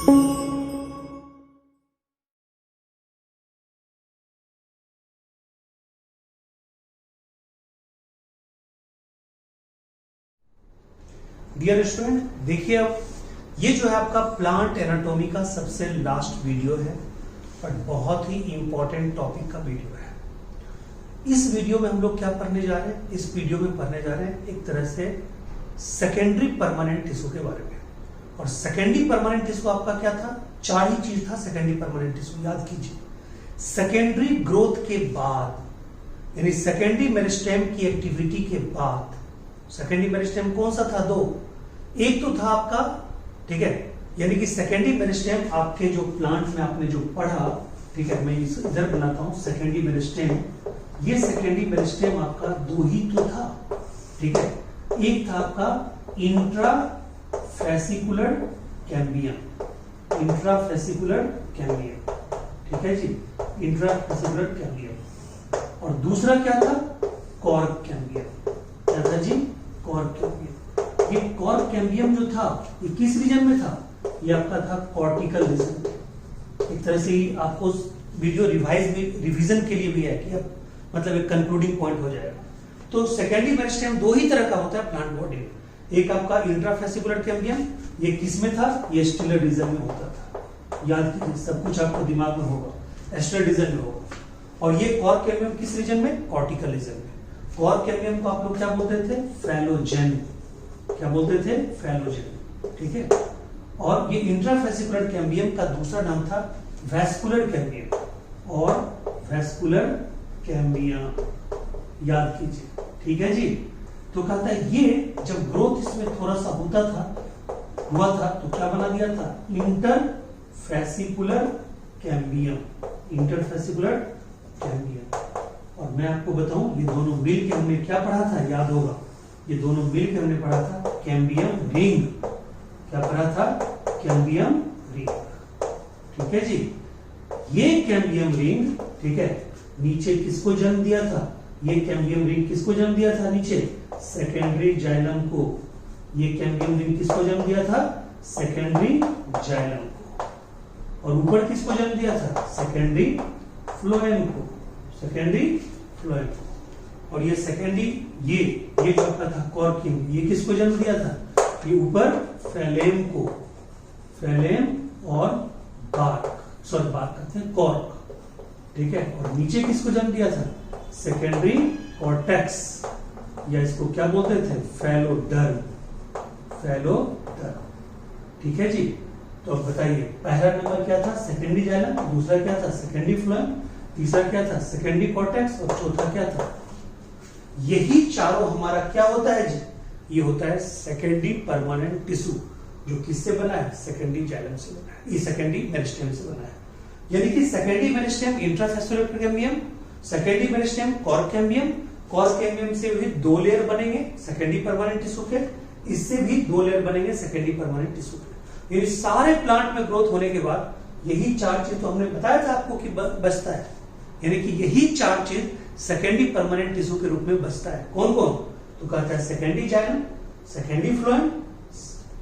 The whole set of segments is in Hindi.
डियर स्टूडेंट, देखिए अब ये जो है आपका प्लांट एनाटॉमी का सबसे लास्ट वीडियो है, बट बहुत ही इंपॉर्टेंट टॉपिक का वीडियो है। इस वीडियो में हम लोग क्या पढ़ने जा रहे हैं? इस वीडियो में पढ़ने जा रहे हैं एक तरह से सेकेंडरी परमानेंट टिश्यू के बारे में। और सेकेंडरी परमानेंट टिश्यू आपका क्या था? चार ही चीज था सेकेंडरी परमानेंट टिश्यू, याद कीजिए। सेकेंडरी ग्रोथ के बाद, यानी सेकेंडरी मेरिस्टेम की एक्टिविटी के बाद, सेकेंडरी मेरिस्टेम कौन सा था? दो। एक तो था आपका, ठीक है, यानी कि सेकेंडरी मेरिस्टेम आपके जो प्लांट में आपने जो पढ़ा, ठीक है, मैं इधर बनाता हूं सेकेंडरी मेरिस्टेम। ये सेकेंडरी मेरिस्टेम आपका दो ही तो था, ठीक है। एक था आपका इंट्राफेसिकुलर कैम्बियम, इंट्राफेसिकुलर कैम्बियम, ठीक है जी, इंट्राफेसिकुलर कैम्बियम। और दूसरा क्या था? Cork cambium. क्या था जी? Cork cambium. ये कॉर्क कैम्बियम जो था ये किस रीजन में था? ये आपका था कॉर्टिकल रीजन। एक तरह से आपको वीडियो रिवीजन के लिए भी है कि अब मतलब एक कंक्लूडिंग पॉइंट हो जाएगा। तो सेकेंडरी मेरिस्टेम दो ही तरह का होता है प्लांट बॉडी में। एक आपका इंट्राफेसिकुलर कैम्बियम, ये किस में था? ये स्टिलर रीजन में होता था। याद कीजिए, सब कुछ आपको दिमाग में होगा, स्टिलर रीजन में होगा। और ये कॉर्क कैम्बियम किस रीजन में? कॉर्टिकल रीजन में। कॉर्क कैम्बियम को आप लोग क्या बोलते थे? फैलोजेन। क्या बोलते थे? फैलोजेन, ठीक है। और ये इंट्राफेसिकुलर कैम्बियम का दूसरा नाम था वैस्कुलर कैम्बियम, और वैस्कुलर कैम्बियम, याद कीजिए, ठीक है जी। तो कहता है ये जब ग्रोथ इसमें थोड़ा सा हुआ था तो क्या बना दिया था? Interfascicular cambium, interfascicular cambium. और मैं आपको बताऊं, ये दोनों मिल के हमने क्या पढ़ा था? याद होगा, ये दोनों मिल के हमने पढ़ा था कैम्बियम रिंग। क्या पढ़ा था? कैम्बियम रिंग, ठीक है जी। ये कैम्बियम रिंग, ठीक है, नीचे किसको जन्म दिया था? ये कैम्बियम रिंग किसको जन्म दिया था? नीचे सेकेंडरी जाइलम को। ये कैम्बियम रिंग किसको जन्म दिया था? सेकेंडरी जाइलम को। और ऊपर किसको जन्म दिया था? सेकेंडरी फ्लोएम को, सेकेंडरी फ्लोएम को। और ये सेकेंडरी ये जो आपका था कॉर्किंग, ये किसको जन्म दिया था? ये ऊपर फैलेम को, फैलेम और बार्क कहते हैं कॉर्क, ठीक है। और नीचे किसको जन्म दिया था? सेकेंडरी कॉर्टेक्स, या इसको क्या बोलते थे? फैलोडर्म, फैलोडर्म, ठीक है जी। तो अब बताइए, पहला नंबर क्या था? Secondary xylem. दूसरा क्या था? Secondary phloem. तीसरा क्या था? Secondary cortex. और चौथा क्या था? यही चारों हमारा क्या होता है जी? ये होता है सेकेंडरी परमानेंट टिश्यू, जो किससे बना है? सेकेंडरी जाइलम से बना है, ये सेकेंडरी मेरिस्टेम से बना है। यानी कि secondary meristem intrafascicular cambium, secondary meristem cork cambium. Cork cambium से भी दो लेयर बनेंगे सेकेंडरी परमानेंट टिश्यू के, इससे भी दो लेयर बनेंगे सेकेंडरी परमानेंट टिश्यू के। ये सारे प्लांट में ग्रोथ होने के बाद यही चार चीज तो हमने बताया था आपको कि बचता है, यानी कि यही चार चीज सेकेंडरी परमानेंट टिश्यू के रूप में बचता है। कौन कौन? तो कहता है सेकेंडरी जाइलम, सेकेंडरी फ्लोएम,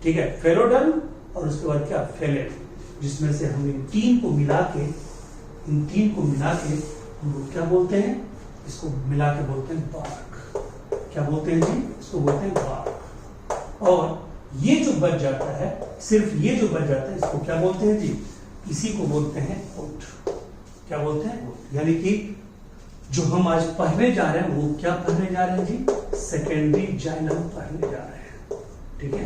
ठीक है, फैलोडर्म, और उसके बाद क्या? फैलेम, जिसमें से हम इन तीन को मिला के हम लोग क्या बोलते हैं? इसको मिला के बोलते हैं बार्क। क्या बोलते हैं जी? इसको बोलते हैं बार्क। और ये जो बच जाता है, सिर्फ ये जो बच जाता है, इसको क्या बोलते हैं जी? इसी को बोलते हैं वुड। क्या बोलते हैं? वुड। यानी कि जो हम आज पढ़ने जा रहे हैं वो क्या पढ़ने जा रहे हैं जी? सेकेंडरी जाइलम पढ़ने जा रहे हैं, ठीक है।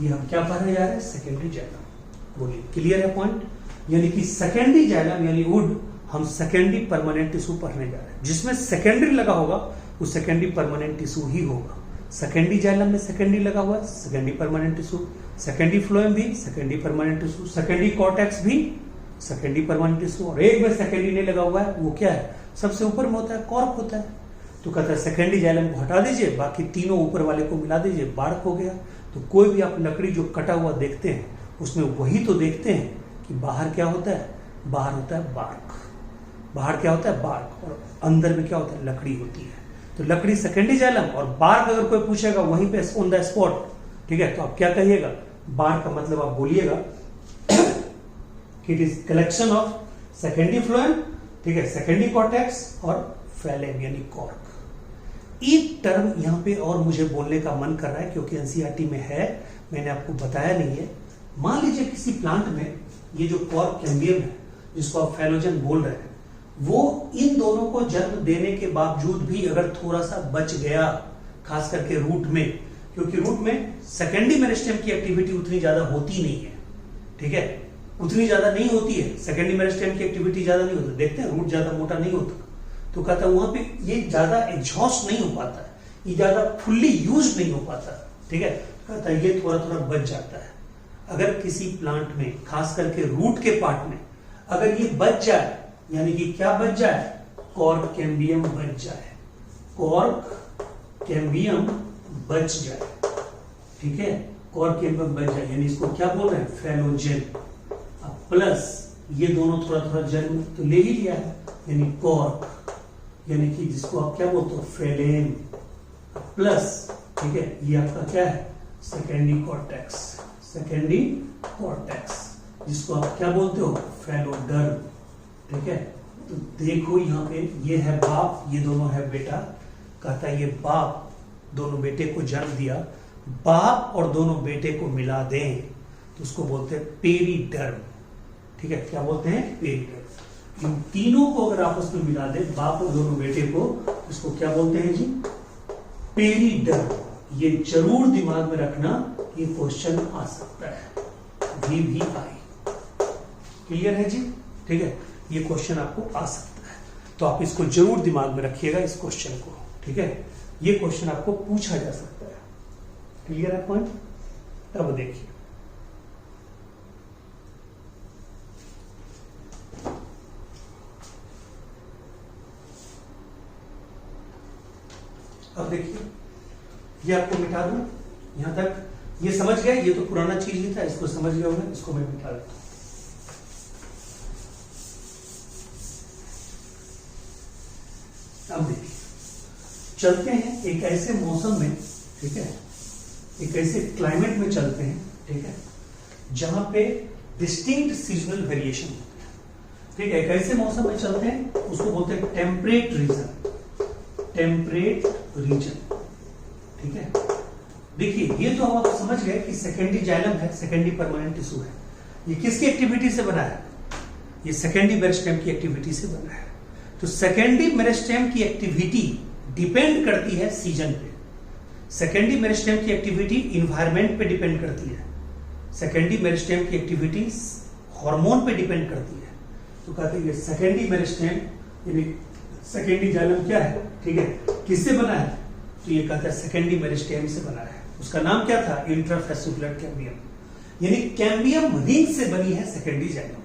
ये हम क्या पढ़ने जा रहे हैं? Secondary xylem. बोलिए, क्लियर है पॉइंट? यानी कि सेकेंडरी जाइलम यानी वुड, हम सेकेंडरी परमानेंट टिश्यू पढ़ने जा रहे हैं। जिसमें सेकेंडरी लगा होगा वो सेकेंडरी परमानेंट टिश्यू ही होगा। सेकेंडरी जाइलम में सेकेंडरी लगा हुआ है, secondary permanent tissue. Secondary phloem भी secondary permanent tissue. Secondary cortex भी सेकेंडरी परमानेंट टिश्यू। और एक में सेकेंडरी नहीं लगा हुआ है, वो क्या है? सबसे ऊपर में होता है, कॉर्क होता है। तो कहता है सेकेंडरी जाइलम को हटा दीजिए, बाकी तीनों ऊपर वाले को मिला दीजिए, बार्क हो गया। तो कोई भी आप लकड़ी जो कटा हुआ देखते हैं उसमें वही तो देखते हैं कि बाहर क्या होता है? बाहर होता है बार्क। बाहर क्या होता है? बार्क। और अंदर में क्या होता है? लकड़ी होती है। तो लकड़ी सेकेंडरी जाइलम, और बार्क अगर कोई पूछेगा वहीं पे ऑन द स्पॉट, ठीक है, तो आप क्या कहिएगा? बार्क का मतलब आप बोलिएगा it is collection of secondary phloem, ठीक है, सेकेंडरी कॉर्टेक्स और फैलेम यानी कॉर्क। एक टर्म यहां पे और मुझे बोलने का मन कर रहा है क्योंकि एनसीईआरटी में है, मैंने आपको बताया नहीं है। मान लीजिए किसी प्लांट में ये जो कॉर्क कैम्बियम है जिसको आप फैलोजन बोल रहे हैं, वो इन दोनों को जन्म देने के बावजूद भी अगर थोड़ा सा बच गया, खास करके रूट में, क्योंकि रूट में सेकेंडरी मेरिस्टेम की एक्टिविटी उतनी ज्यादा होती नहीं है, ठीक है, उतनी ज्यादा नहीं होती है, सेकेंडरी मेरिस्टेम की एक्टिविटी ज्यादा नहीं होती, देखते हैं रूट ज्यादा मोटा नहीं होता, तो कहता है वहां पे ये ज्यादा एग्जॉस्ट नहीं हो पाता है, ये ज्यादा फुल्ली यूज नहीं हो पाता, ठीक है, कहता है ये थोड़ा थोड़ा बच जाता है। अगर किसी प्लांट में खास करके रूट के पार्ट में अगर ये बच जाए, यानी कि क्या बच जाए, कॉर्क कैम्बियम बच जाए, कॉर्क कैम्बियम बच जाए, ठीक है, कॉर्क कैम्बियम बच जाए, यानी इसको क्या बोल रहे हैं, फैलोजेन। अब प्लस ये दोनों थोड़ा थोड़ा जन्म तो ले ही लिया है, यानी कॉर्क, यानी कि जिसको आप क्या बोलते हो, फैलेम, प्लस, ठीक है, ये आपका क्या है, सेकेंडरी कॉर्टेक्स, सेकेंडरी कॉर्टेक्स, जिसको आप क्या बोलते हो, फैलोडर्म, ठीक है। तो देखो यहाँ पे ये है बाप, ये दोनों है बेटा, कहता है ये बाप दोनों बेटे को जन्म दिया, बाप और दोनों बेटे को मिला दें तो उसको बोलते हैं पेरीडर्म, ठीक है, क्या बोलते हैं, पेरीडर्म। इन तीनों को अगर आपस में मिला दे, बाप और दोनों बेटे को, इसको क्या बोलते हैं जी, पेरीडर्म। ये जरूर दिमाग में रखना, ये क्वेश्चन आ सकता है, भी आई, क्लियर है जी, ठीक है, ये क्वेश्चन आपको आ सकता है, तो आप इसको जरूर दिमाग में रखिएगा इस क्वेश्चन को, ठीक है, ये क्वेश्चन आपको पूछा जा सकता है, क्लियर है पॉइंट। अब देखिए ये आपको मिटा दूं, यहां तक ये समझ गए, ये तो पुराना चीज ही था, इसको समझ गए होंगे, इसको मैं मिटा देता हूं। अब देखिए चलते हैं एक ऐसे मौसम में, ठीक है, एक ऐसे क्लाइमेट में चलते हैं, ठीक है, जहां पे डिस्टिंक्ट सीजनल वेरिएशन होते हैं, ठीक है, एक ऐसे मौसम में चलते हैं, उसको बोलते हैं टेम्परेट रीजन, टेम्परेट रीजन, ठीक है। देखिए ये तो हम आप समझ गए कि सेकेंडरी जाइलम है, सेकेंडरी परमानेंट टिश्यू है, ये किसकी एक्टिविटी से बना है, ये सेकेंडरी मेरिस्टेम की एक्टिविटी से बना है। तो सेकेंडरी मेरिस्टेम की एक्टिविटी डिपेंड करती है सीजन पे, सेकेंडरी मेरिस्टेम की एक्टिविटी इन्वायरमेंट पे डिपेंड करती है, सेकेंडरी मेरिस्टेम की एक्टिविटी हार्मोन पे डिपेंड करती है। तो कहते हैं सेकेंडरी मेरिस्टेम यानी सेकेंडरी जाइलम क्या है, ठीक है, किससे बना है, तो ये कहता है सेकेंडरी मेरिस्टेम से बना है, उसका नाम क्या था, इंट्राफेसिकुलर कैम्बियम, यानी कैम्बियम रिंग से बनी है सेकेंडरी जाइलम,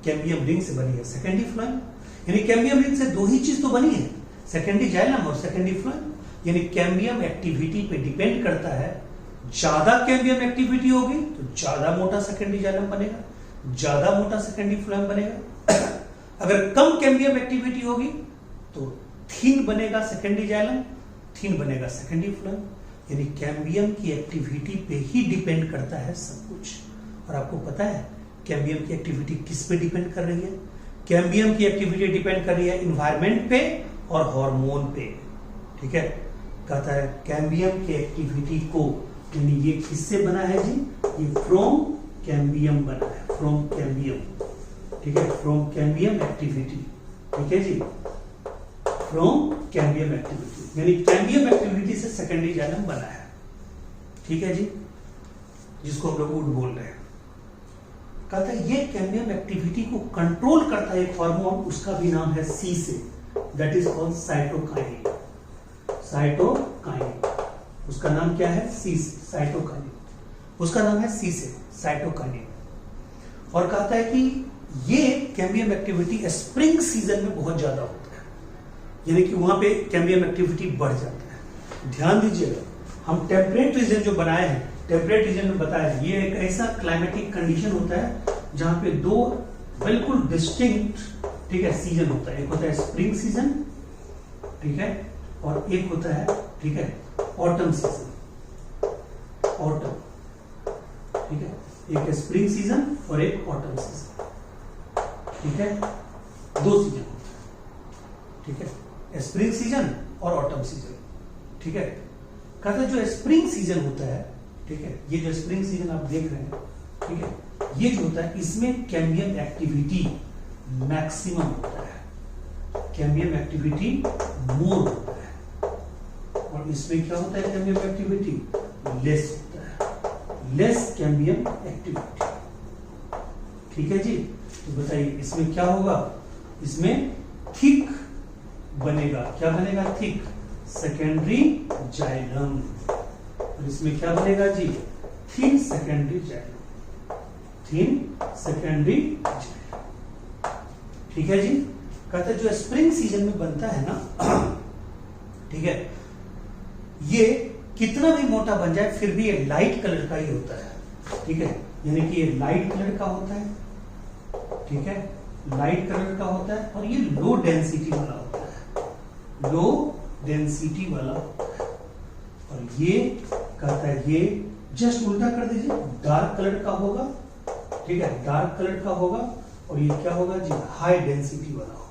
कैम्बियम रिंग से बनी है सेकेंडरी फ्लोएम, यानी कैम्बियम रिंग से दो ही चीज तो बनी है, सेकेंडरी जाइलम और सेकेंडरी फ्लोएम, यानी कैम्बियम एक्टिविटी पे डिपेंड करता है, ज्यादा कैम्बियम एक्टिविटी होगी तो ज्यादा मोटा सेकेंडरी जाइलम बनेगा, ज्यादा मोटा सेकेंडरी फ्लोएम बनेगा, अगर कम कैम्बियम एक्टिविटी होगी तो थिन बनेगा सेकेंडरी जाइलम, थिन बनेगा सेकेंडरी फ्लोएम, यानी कैम्बियम की एक्टिविटी पे ही डिपेंड करता है सब कुछ। और आपको पता है कैम्बियम की एक्टिविटी किस पे डिपेंड कर रही है, कैम्बियम की एक्टिविटी डिपेंड कर रही है इन्वायरमेंट पे और हार्मोन पे, ठीक है। कहता है कैम्बियम की एक्टिविटी को, यानी ये किससे बना है जी, ये फ्रॉम कैम्बियम बना है, फ्रॉम कैम्बियम, ठीक है, फ्रॉम कैम्बियम एक्टिविटी, ठीक है जी, फ्रॉम कैम्बियम एक्टिविटी, यानी कैम्बियम एक्टिविटी से सेकेंडरी जाइलम बना है, ठीक है जी, जिसको हम लोग वुड बोल रहे हैं। कहता है ये कैम्बियम एक्टिविटी को कंट्रोल करता है एक हार्मोन, उसका भी नाम है सी से, that is called cytokinin, cytokinin, उसका नाम क्या है, सी से, साइटोकाइनिन, उसका नाम है सी से, साइटोकाइनिन। और कहता है कि ये कैम्बियम एक्टिविटी स्प्रिंग सीजन में बहुत ज्यादा होता है, यानी कि वहां पे कैम्बियम एक्टिविटी बढ़ जाता है। ध्यान दीजिएगा, हम टेम्परेट रीजन जो बनाए हैं, टेम्परेट रीजन में बताया है, ये एक ऐसा क्लाइमेटिक कंडीशन होता है जहां पे दो बिल्कुल डिस्टिंक्ट, ठीक है, सीजन होता है, एक होता है स्प्रिंग सीजन, ठीक है, और एक होता है, ठीक है, ऑटम सीजन, ऑटम, ठीक है, एक स्प्रिंग सीजन और एक ऑटम सीजन। ठीक है, 2 सीजन होता है, ठीक है, स्प्रिंग सीजन और ऑटम सीजन, ठीक है। कहते हैं जो स्प्रिंग सीजन होता है, ठीक है, ये जो स्प्रिंग सीजन आप देख रहे हैं, ठीक है, ये जो होता है इसमें कैम्बियम एक्टिविटी मैक्सिमम होता है, कैम्बियम एक्टिविटी मोर होता है, और इसमें क्या होता है कैम्बियम एक्टिविटी लेस होता है, लेस कैम्बियम एक्टिविटी, ठीक है जी। तो बताइए इसमें क्या होगा, इसमें थिक बनेगा, क्या बनेगा, थिक सेकेंडरी जाइलम, और इसमें क्या बनेगा जी, thin secondary xylem, thin secondary xylem, ठीक है जी। कहते हैं जो स्प्रिंग सीजन में बनता है ना, ठीक है, ये कितना भी मोटा बन जाए फिर भी ये लाइट कलर का ही होता है, ठीक है, यानी कि ये लाइट कलर का होता है, ठीक है, लाइट कलर का होता है, और ये लो डेंसिटी वाला होता है, लो डेंसिटी वाला होता है, और ये कहता है ये जस्ट उल्टा कर दीजिए, डार्क कलर का होगा, ठीक है, डार्क कलर का होगा, और ये क्या होगा जी, हाई डेंसिटी वाला होगा,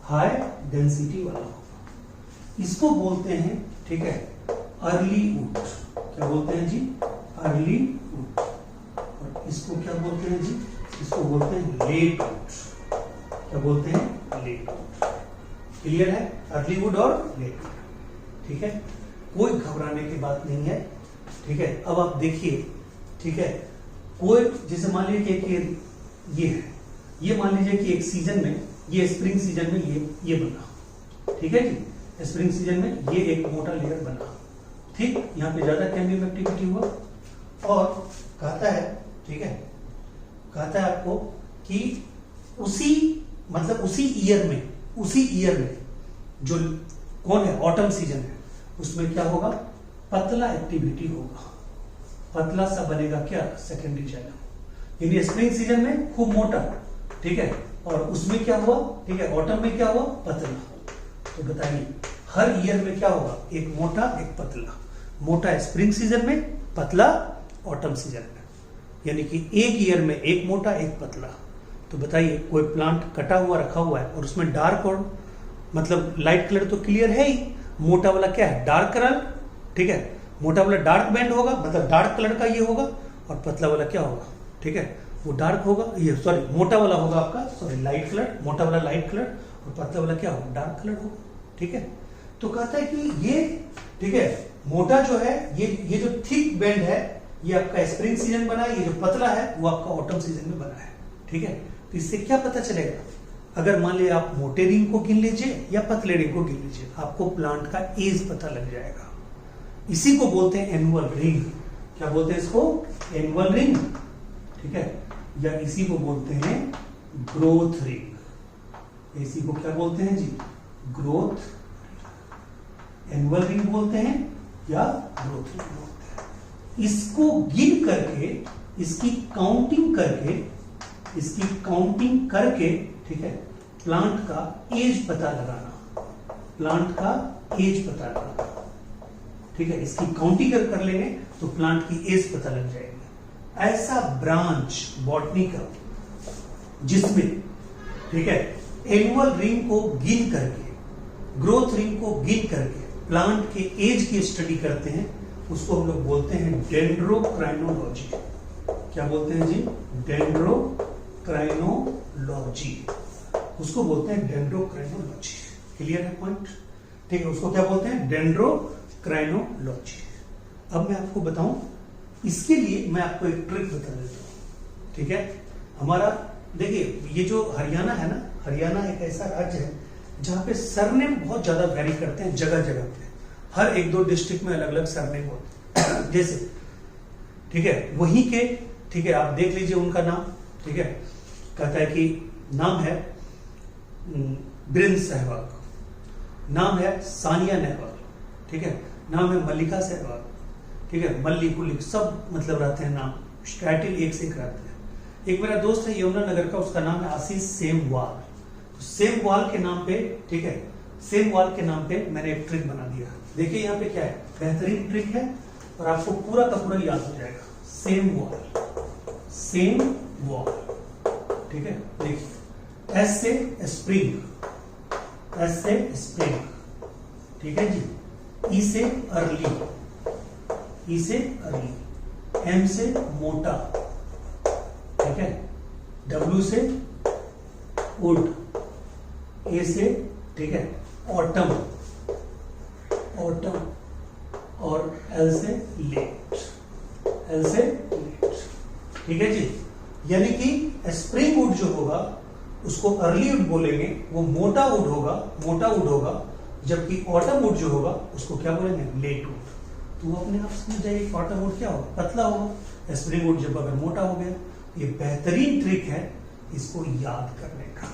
हाई डेंसिटी वाला होगा। इसको बोलते हैं, ठीक है, अर्ली वुड, क्या बोलते हैं जी, अर्ली वुड, और इसको क्या बोलते हैं जी, इसको बोलते हैं लेट वुड, क्या बोलते हैं, लेट वुड। क्लियर है, अर्ली वुड और लेट वुड, ठीक है, कोई घबराने की बात नहीं है, ठीक है। अब आप देखिए, ठीक है, कोई जैसे मान लीजिए कि ये है, ये मान लीजिए कि एक सीजन में, ये स्प्रिंग सीजन में ये बना, ठीक है जी, स्प्रिंग सीजन में ये एक मोटा लेयर बना, ठीक, यहाँ पे ज्यादा कैम्बियम एक्टिविटी हुआ, और कहता है, ठीक है, कहता है आपको कि उसी मतलब उसी ईयर में जो कौन है, ऑटम सीजन है, उसमें क्या होगा, पतला एक्टिविटी होगा, पतला सा बनेगा क्या, सेकेंडरी जाइलम, यानी स्प्रिंग सीजन में खूब मोटा, ठीक है, और उसमें क्या हुआ, ठीक है, ऑटम में क्या हुआ, पतला। तो बताइए हर ईयर में क्या होगा, एक मोटा एक पतला, मोटा स्प्रिंग सीजन में, पतला ऑटम सीजन में, यानी कि एक ईयर में एक मोटा एक पतला। तो बताइए कोई प्लांट कटा हुआ रखा हुआ है और उसमें डार्क और मतलब लाइट कलर तो क्लियर है ही, मोटा वाला क्या है, डार्क कलर, ठीक है, मोटा वाला डार्क बैंड होगा, मतलब डार्क कलर का ये होगा, और पतला वाला क्या होगा, ठीक है, वो डार्क होगा, ये सॉरी मोटा वाला होगा आपका, सॉरी लाइट कलर, मोटा वाला लाइट कलर, और पतला वाला क्या होगा, डार्क कलर होगा, ठीक है। तो कहता है कि ये, ठीक है, मोटा जो है, ये जो थिक बैंड है, ये आपका स्प्रिंग सीजन बना है, ये जो पतला है वो आपका ऑटम सीजन में बना है, ठीक है। तो इससे क्या पता चलेगा, अगर मान लीजिए आप मोटे रिंग को गिन लीजिए या पतले रिंग को गिन लीजिए, आपको प्लांट का एज पता लग जाएगा। इसी को बोलते हैं एनुअल रिंग, क्या बोलते हैं इसको, एनुअल रिंग, ठीक है, या इसी को बोलते हैं ग्रोथ रिंग, इसी को क्या बोलते हैं जी, ग्रोथ, एनुअल रिंग बोलते हैं या ग्रोथ रिंग बोलते हैं। इसको गिन करके, इसकी काउंटिंग करके, ठीक है, प्लांट का एज पता लगाना, प्लांट का एज पता लगाना, ठीक है, इसकी काउंटिंग कर लेंगे तो प्लांट की एज पता लग जाएगी। ऐसा ब्रांच बॉटनी का जिसमें, ठीक है, एनुअल रिंग को गिन करके, ग्रोथ रिंग को गिन करके प्लांट के एज की स्टडी करते हैं, उसको हम लोग बोलते हैं डेंड्रोक्राइनोलॉजी। क्या बोलते हैं जी, डेंड्रोक्राइनोलॉजी, उसको बोलते हैं डेंड्रोक्राइनोलॉजी। क्लियर है पॉइंट, ठीक है, उसको क्या बोलते हैं, डेंड्रोक्राइनोलॉजी। अब मैं आपको बताऊं, इसके लिए मैं आपको एक ट्रिक बता देता हूं, ठीक है। हमारा देखिए, ये जो हरियाणा है ना, हरियाणा एक ऐसा राज्य है जहां पे सरनेम बहुत ज्यादा वैरी करते हैं, जगह जगह पे, हर 1-2 डिस्ट्रिक्ट में अलग अलग सरनेम होते हैं जैसे, ठीक है, वहीं के, ठीक है, आप देख लीजिए उनका नाम, ठीक है, कहता है कि नाम है ब्रिंद सहवाग, नाम है सानिया नेहवाल, ठीक है, नाम है मल्लिका सहवाग, ठीक है, मल्ली कुलिक, सब मतलब रहते हैं नाम, टाइटल एक से एक रहते हैं। एक मेरा दोस्त है यमुनानगर का, उसका नाम है आशीष सेमवाल, तो सेमवाल के नाम पे, ठीक है, सेमवाल के नाम पे मैंने एक ट्रिक बना दिया। देखिए यहाँ पे क्या है, बेहतरीन ट्रिक है और आपको पूरा का पूरा याद हो जाएगा। सेमवाल, सेमवाल, ठीक है, देखिए एस से स्प्रिंग, एस से स्प्रिंग, ठीक है जी। ई से अर्ली, ई से अर्ली, एम से मोटा, ठीक है। डब्ल्यू से वुड, ए से, ठीक है, ऑटम, ऑटम, और एल से लेट, एल से लेट, ठीक है जी। यानी कि स्प्रिंग वुड जो होगा उसको अर्ली वुड बोलेंगे, वो मोटा वुड होगा, मोटा वुड होगा। जबकि ऑटम वुड जो होगा उसको क्या बोलेंगे, लेट वुड। तो वो अपने आप समझ जाइए ऑटम वुड क्या होगा, पतला होगा। स्प्रिंग वुड जब अगर मोटा हो गया, ये बेहतरीन ट्रिक है इसको याद करने का।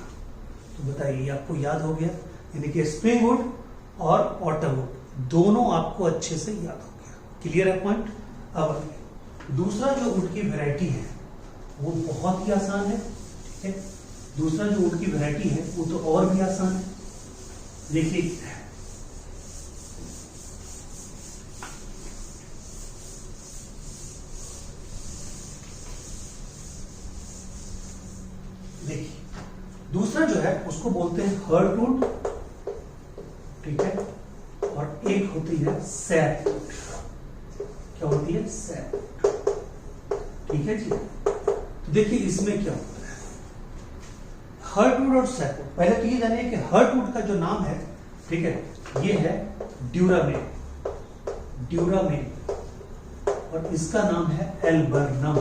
तो बताइए आपको याद हो गया, यानी कि स्प्रिंग वुड और ऑटम वुड दोनों आपको अच्छे से याद हो गया। क्लियर है पॉइंट। अब दूसरा जो वुड की वैरायटी है वो बहुत ही आसान है, ठीक है। दूसरा जो वुड की वैरायटी है वो तो और भी आसान है। देखिए दूसरा जो है उसको बोलते हैं हर्टवुड, ठीक है। और एक होती है सैपवुड। क्या होती है, सैपवुड, ठीक है जी। तो देखिए इसमें क्या होता है हर्टवुड और सैपवुड। पहले तो ये जानिए कि हर्टवुड का जो नाम है, ठीक है, ये है ड्यूरामेन, ड्यूरामेन, और इसका नाम है एल्बर्नम,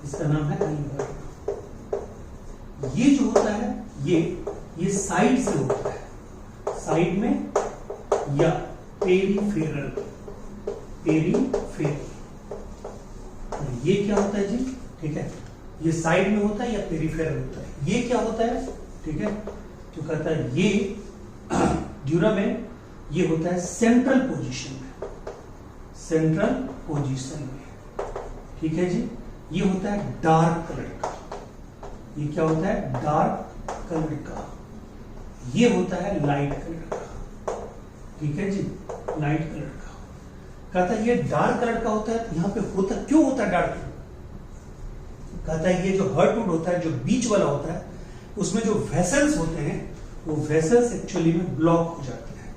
इसका नाम है एल्बर्नम। ये जो होता है ये साइड से होता है, साइड में या पेरीफेरल, पेरीफेरल। ये क्या होता है जी, ठीक है, ये साइड में होता है या पेरीफेरल होता है। ये क्या होता है, ठीक है, तो कहता है ये ड्यूरामेन ये होता है सेंट्रल पोजीशन में, सेंट्रल पोजीशन में, ठीक है जी। ये होता है डार्क कलर का, ये क्या होता है, डार्क कलर का। ये होता है लाइट कलर का, ठीक है जी, लाइट कलर का। कहता है ये डार्क कलर का होता है। यहां पे होता क्यों होता है डार्क कलर, कहता है ये जो हर्टवुड होता है, जो बीच वाला होता है, उसमें जो वेसल्स होते हैं वो वेसल्स एक्चुअली में ब्लॉक हो जाते हैं।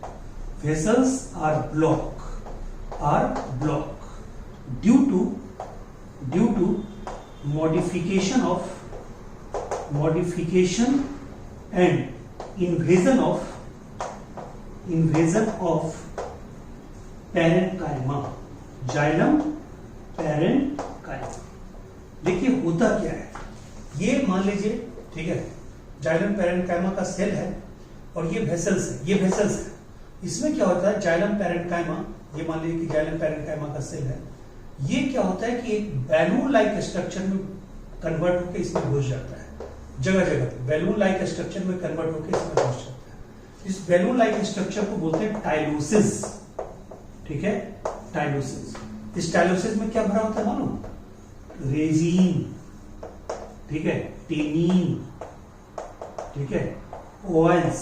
Vessels are block, are block due to modification and invasion of parenchyma, xylem parenchyma. देखिए होता क्या है, ये मान लीजिए, ठीक है, जाइलम पैरेन्काइमा का सेल है और ये वेसल्स है, ये वेसल्स है। इसमें क्या होता है, जाइलम पैरेन्काइमा, ये मान लीजिए कि जाइलम पैरेन्काइमा का सेल है। ये क्या होता है कि एक बैलून लाइक स्ट्रक्चर में कन्वर्ट होकर इसमें घुस जाता है, जगह जगह बैलून लाइक स्ट्रक्चर में कन्वर्ट होकर इसमें घुस जाता है। इस बैलून लाइक स्ट्रक्चर को बोलते हैं टाइलोसिस, ठीक है, टाइलोसिस। इस टाइलोसिस में क्या भरा होता है मालूम, रेजिन, ठीक है, टेनिन, ठीक है, ऑयल्स,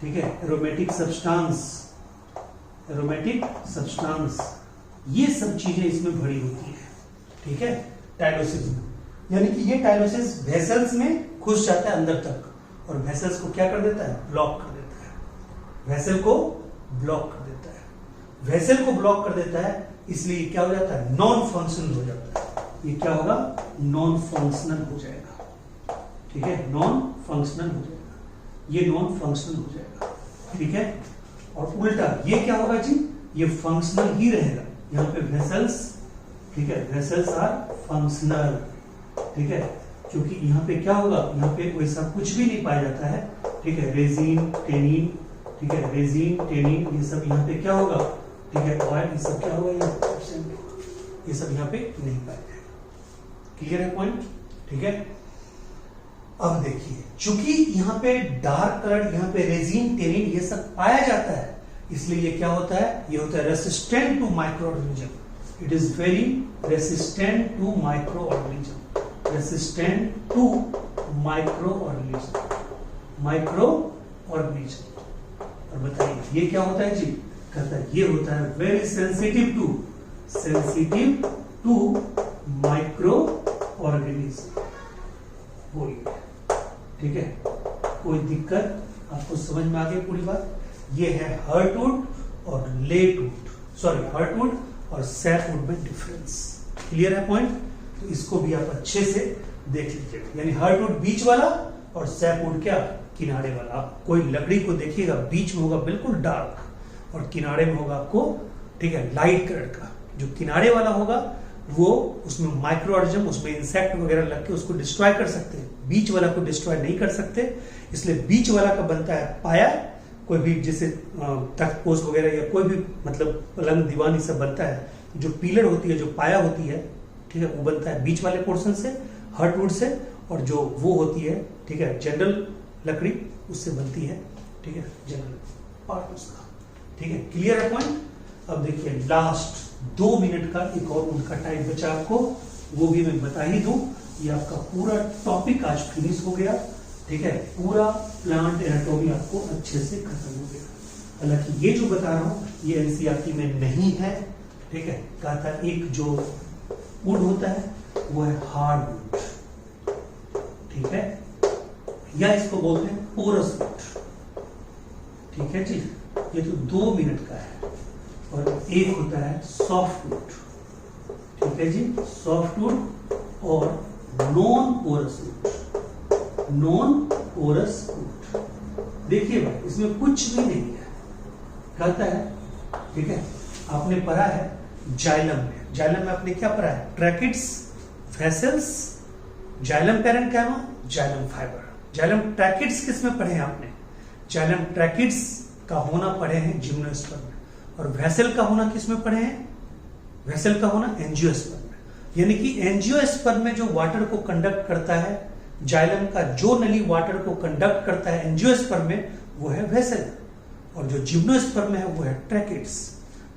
ठीक है, एरोमेटिक सब्सटेंस, ये सब चीजें इसमें भरी होती है, ठीक है, टाइलोसिस में। यानी कि ये टाइलोसिस वेसल्स में घुस जाता है अंदर तक, और वेसल्स को क्या कर देता है, ब्लॉक कर देता है, वेसल को ब्लॉक कर देता है। वेसल को ब्लॉक कर देता है, इसलिए क्या हो जाता है, नॉन फंक्शनल हो जाता है। ये क्या होगा, नॉन फंक्शनल हो जाएगा, ठीक है, नॉन फंक्शनल हो जाएगा, ये नॉन फंक्शनल हो जाएगा, ठीक है। और उल्टा ये क्या होगा जी, ये फंक्शनल ही रहेगा। यहाँ पे वेसल्स, ठीक है, वेसल्स आर फंक्शनल, ठीक है, क्योंकि यहाँ पे क्या होगा, यहाँ पे वैसा कुछ भी नहीं पाया जाता है, ठीक है, रेजिन, टेनिन, ठीक है, रेजिन, टेनिन, ये सब यहाँ पे क्या होगा, ठीक है, ऑयल, ये सब क्या होगा, ये सब यहाँ पे नहीं पाया जाएगा। क्लियर है पॉइंट, ठीक है। अब देखिए, चूंकि यहाँ पे डार्क कलर, यहाँ पे रेजिन, टेनिन, ये सब पाया जाता है, इसलिए ये क्या होता है, ये होता है resistant to microorganism. It is very resistant to microorganism, resistant to microorganism. और बताइए ये क्या होता है जी, कहता है ये होता है very sensitive to microorganism. बोलिए ठीक है, कोई दिक्कत आपको समझ में आ गई पूरी बात? ये है हर्टवुड और लेटवुड, सॉरी हर्टवुड और सैपवुड में डिफरेंस। क्लियर है पॉइंट? तो इसको भी आप अच्छे से देख लीजिएगा। यानी हर्टवुड बीच वाला और सैपवुड क्या, किनारे वाला। आप कोई लकड़ी को देखिएगा, बीच में होगा बिल्कुल डार्क और किनारे में होगा आपको, ठीक है, लाइट कलर का। जो किनारे वाला होगा वो उसमें माइक्रो ऑर्गेनिज्म, उसमें इंसेक्ट वगैरह लग के उसको डिस्ट्रॉय कर सकते हैं, बीच वाला को डिस्ट्रॉय नहीं कर सकते। इसलिए बीच वाला का बनता है पाया, कोई भी जैसे तख्त पोस्ट वगैरह या कोई भी मतलब पलंग दीवान सब बनता है, जो पिलर होती है, जो पाया होती है, ठीक है, वो बनता है बीच वाले पोर्शन से, हर्टवुड से। और जो वो होती है, ठीक है, जनरल लकड़ी, उससे बनती है, ठीक है, जनरल पार्ट उसका। ठीक है, क्लियर है पॉइंट? अब देखिए लास्ट 2 मिनट का एक और उनका टाइम बचा आपको, वो भी मैं बता ही दूं। ये आपका पूरा टॉपिक आज फिनिश हो गया। ठीक है, पूरा प्लांट एनाटॉमी आपको अच्छे से खत्म हो गया। हालांकि ये जो बता रहा हूं ये एनसीईआरटी में नहीं है। ठीक है, कहा था एक जो वुड होता है वो है हार्ड वुड, ठीक है, या इसको बोलते हैं पोरस वुड। ठीक है जी, ये तो 2 मिनट का है। और एक होता है सॉफ्ट वुड, ठीक है जी, सॉफ्ट वुड और non porous wood, non porous wood. देखिए भाई इसमें कुछ भी नहीं है, कहता है, ठीक है, आपने पढ़ा है जाइलम में, जाइलम में आपने क्या पढ़ा है, tracheids, vessels, xylem parenchyma, xylem fibre. Xylem tracheids किस में पढ़े हैं आपने? जाइलम ट्रैकिड्स का होना पढ़े हैं जिम्नोस्पर्म में। और वेसल का होना किस में पढ़े हैं? वेसल का होना एंजियोस्पर्म में। यानी कि एंजियोस्पर्म में जो वाटर को कंडक्ट करता है, जाइलम का जो नली वाटर को कंडक्ट करता है एंजियोस्पर्म में, वो है वेसल। और जो जिम्नोस्पर्म में है वो है ट्रैकिड्स।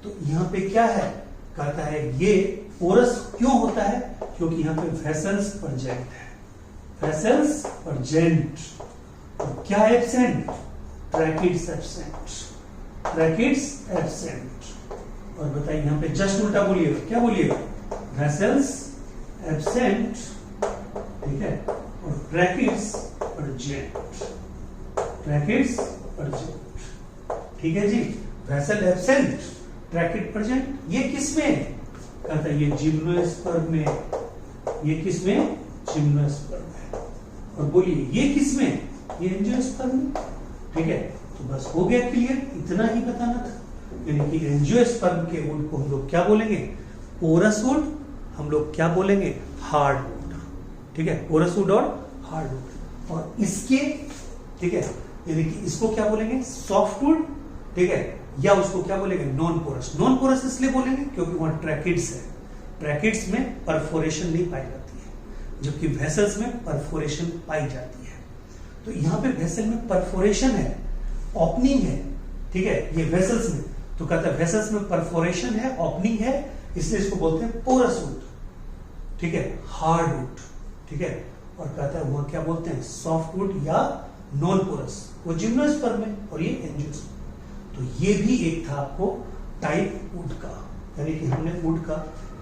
तो यहाँ पे क्या है, कहता है ये पोरस क्यों होता है? क्योंकि यहाँ पे वेसल्स प्रेजेंट है, वेसल्स प्रेजेंट। और क्या absent? Tracheids absent, tracheids absent. और बताइए यहाँ पे जस्ट उल्टा बोलिएगा, क्या बोलिएगा? वेसल्स एब्सेंट, ठीक है, और ट्रैकिड्स प्रेजेंट, ट्रैकिड्स प्रेजेंट। ठीक है जी, वेसल एब्सेंट, ट्रैकिड प्रेजेंट। ये किसमें? कहता है ये जिम्नोस्पर्म में। ये किसमें? जिम्नोस्पर्म में। और बोलिए ये किसमें? ये एंजियोस्पर्म में। ठीक है, तो बस हो गया क्लियर, इतना ही बताना था। यानी कि एंजियोस्पर्म के वुड को हम लोग क्या बोलेंगे? Porous wood. हम लोग क्या बोलेंगे? Hard wood. ठीक है, पोरस वुड और हार्ड वुड। और इसके, ठीक है, यानी कि इसको क्या बोलेंगे? Soft wood. ठीक है, या उसको क्या बोलेंगे? Non porous. नॉन पोरस इसलिए बोलेंगे क्योंकि वहां ट्रैकिड्स है, ट्रैकिड्स में परफोरेशन नहीं पाई जाती है, जबकि वेसल्स में परफोरेशन पाई जाती है। तो यहां पे वेसल में परफोरेशन है, ओपनिंग है। ठीक है, ये वेसल्स में, तो कहता है वेसल्स में परफोरेशन है, ओपनिंग है, इसलिए इसको बोलते हैं पोरस वुड। ठीक है, हार्ड वुड। ठीक है, और कहता है वहां क्या बोलते हैं? सॉफ्ट वुड या नॉन पोरस। वो जिम्नोस्पर्म में और ये एंजियोस्पर्म। तो ये भी एक था आपको टाइप वुड का। यानी कि हमने वुड का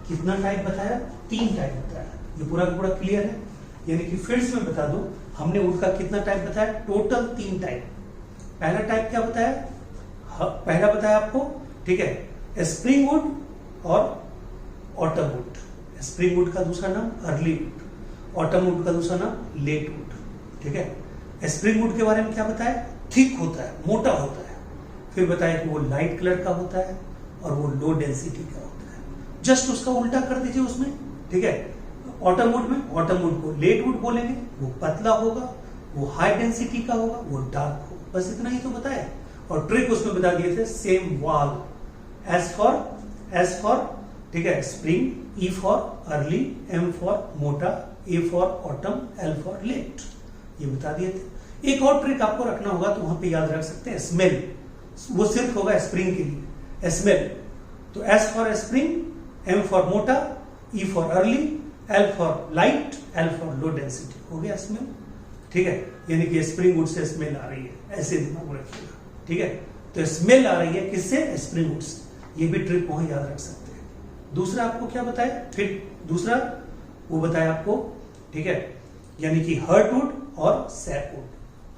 कितना टाइप बताया? 3 टाइप बताया। ये पूरा पूरा क्लियर है? यानी कि फिर से मैं बता दूं, हमने वुड का कितना टाइप बताया? Total 3 type. पहला टाइप क्या बताया? पहला बताया आपको, ठीक है, स्प्रिंग वुड और ऑटम वुड। स्प्रिंग वुड का दूसरा नाम अर्ली वुड, ऑटम वुड का दूसरा नाम लेट वुड। ठीक है, स्प्रिंग वुड के बारे में क्या बताया? थिक होता है, मोटा होता है। फिर बताया कि वो लाइट कलर का होता है और वो लो डेंसिटी का होता है। जस्ट उसका उल्टा कर दीजिए उसमें। ठीक है, ऑटम वुड में, ऑटम वुड को लेट वुड बोलेंगे, वो पतला होगा, वो हाई डेंसिटी का होगा, वो डार्क होगा। बस इतना ही तो बताया। और ट्रिक उसमें बता दिए थे, सेम वाल, एस फॉर, ठीक है, spring, E for early, M for मोटा, A for autumn, L for late. ये बता दिए थे। एक और ट्रिक आपको रखना होगा, तो वहां पे याद रख सकते हैं, स्मेल। वो सिर्फ होगा स्प्रिंग के लिए, स्मेल। तो S for spring, M for मोटा, E for early, L for light, L for low density. हो गया स्मेल। ठीक है, यानी कि स्प्रिंग वुड से स्मेल आ रही है, ऐसे दिमाग में रखिएगा। ठीक है, तो स्मेल आ रही है किससे? स्प्रिंग वुड से। ये भी ट्रिक वहां याद रख सकते हैं। दूसरा आपको क्या बताया? फिर दूसरा वो बताया आपको, ठीक है, यानी कि हर्टवुड और सैपवुड।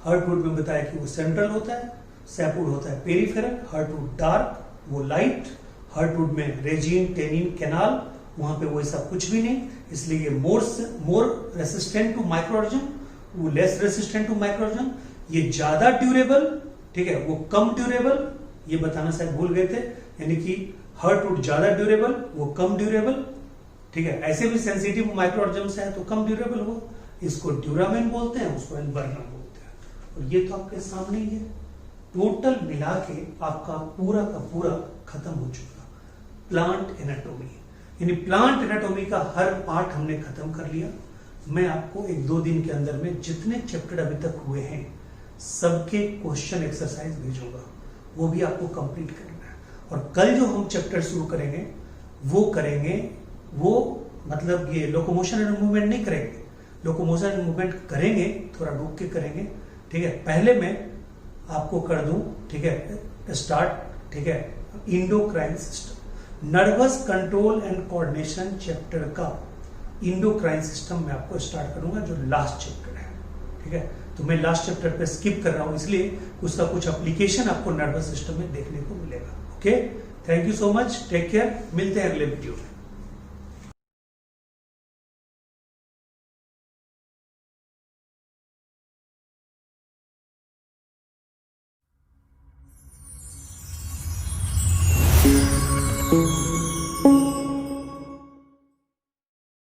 हार्टवुड में बताया कि वो सेंट्रल होता है, सैपवुड होता है पेरिफेरल, हार्टवुड डार्क, वो लाइट। हार्टवुड में रेजिन, टेनिन, कैनाल, वहां पे वो ऐसा कुछ भी नहीं, इसलिए ये मोर रेसिस्टेंट टू माइक्रोऑर्गेनिज्म, वो लेस रेसिस्टेंट टू माइक्रोऑर्गेनिज्म। ये ज्यादा ड्यूरेबल, ठीक है, वो कम ड्यूरेबल, ये बताना शायद भूल गए थे, यानी कि हार्टवुड ज्यादा ड्यूरेबल, वो कम ड्यूरेबल, ठीक है। ऐसे भी सेंसिटिव माइक्रोऑर्गेनिज्म है तो कम ड्यूरेबल हो, इसको ड्यूरामेन बोलते हैं, उसको एल्बर्नम बोलते हैं। और ये तो आपके सामने ही है। टोटल मिला के आपका पूरा का पूरा खत्म हो चुका प्लांट एनाटॉमी, यानी प्लांट एनाटॉमी का हर पार्ट हमने खत्म कर लिया। मैं आपको 1-2 दिन के अंदर में जितने चैप्टर अभी तक हुए हैं सबके क्वेश्चन एक्सरसाइज भेजूंगा, वो भी आपको कंप्लीट करना है। और कल जो हम चैप्टर शुरू करेंगे वो मतलब ये लोकोमोशन एंड मूवमेंट नहीं करेंगे, लोकोमोशन एंड मूवमेंट करेंगे थोड़ा रुक के करेंगे, ठीक है। पहले मैं आपको कर दूं, ठीक है, स्टार्ट, ठीक है, endocrine system, nervous control and coordination chapter का इंडोक्राइन सिस्टम मैं आपको स्टार्ट करूंगा, जो लास्ट चैप्टर है, ठीक है। तो मैं लास्ट चैप्टर पे स्किप कर रहा हूं, इसलिए उसका कुछ एप्लीकेशन आपको नर्वस सिस्टम में देखने को मिलेगा। Okay, thank you so much, take care, मिलते हैं अगले वीडियो में। Thank you.